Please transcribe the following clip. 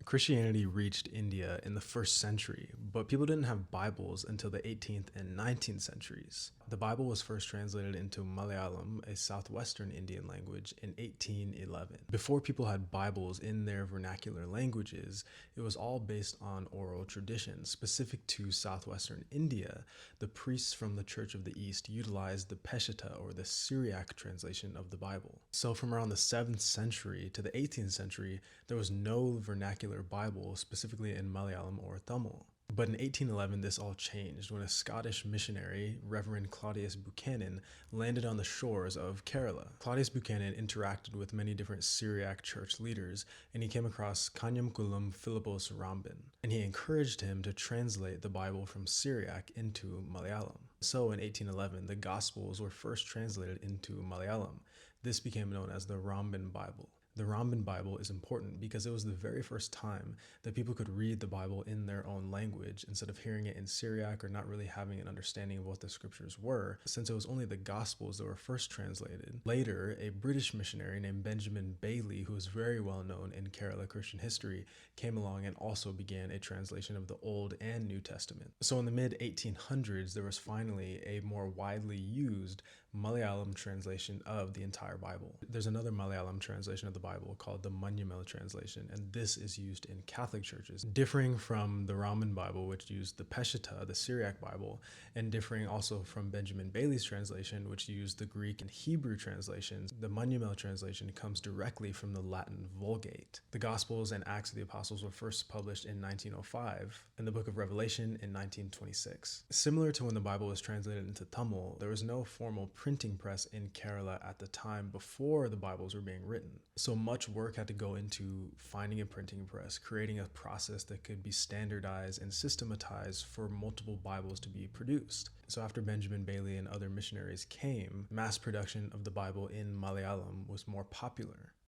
Christianity reached India in the first century, but people didn't have Bibles until the 18th and 19th centuries. The Bible was first translated into Malayalam, a southwestern Indian language, in 1811. Before people had Bibles in their vernacular languages, it was all based on oral tradition. Specific to southwestern India, the priests from the Church of the East utilized the Peshitta, or the Syriac translation of the Bible. So from around the 7th century to the 18th century, there was no vernacular Bible, specifically in Malayalam or Tamil. But in 1811, this all changed when a Scottish missionary, Reverend Claudius Buchanan, landed on the shores of Kerala. Claudius Buchanan interacted with many different Syriac church leaders, and he came across Kanyamkulam Philippos Ramban, and he encouraged him to translate the Bible from Syriac into Malayalam. So in 1811, the Gospels were first translated into Malayalam. This became known as the Ramban Bible. The Ramban Bible is important because it was the very first time that people could read the Bible in their own language instead of hearing it in Syriac or not really having an understanding of what the scriptures were, since it was only the Gospels that were first translated. Later, a British missionary named Benjamin Bailey, who is very well known in Kerala Christian history, came along and also began a translation of the Old and New Testament. So in the mid-1800s, there was finally a more widely used Malayalam translation of the entire Bible. There's another Malayalam translation of the Bible called the Manuel translation, and this is used in Catholic churches, differing from the Ramban Bible, which used the Peshitta, the Syriac Bible, and differing also from Benjamin Bailey's translation, which used the Greek and Hebrew translations. The Manuel translation comes directly from the Latin Vulgate. The Gospels and Acts of the Apostles were first published in 1905, and the Book of Revelation in 1926. Similar to when the Bible was translated into Tamil, there was no formal printing press in Kerala at the time before the Bibles were being written. So much work had to go into finding a printing press, creating a process that could be standardized and systematized for multiple Bibles to be produced. So after Benjamin Bailey and other missionaries came, mass production of the Bible in Malayalam was more popular.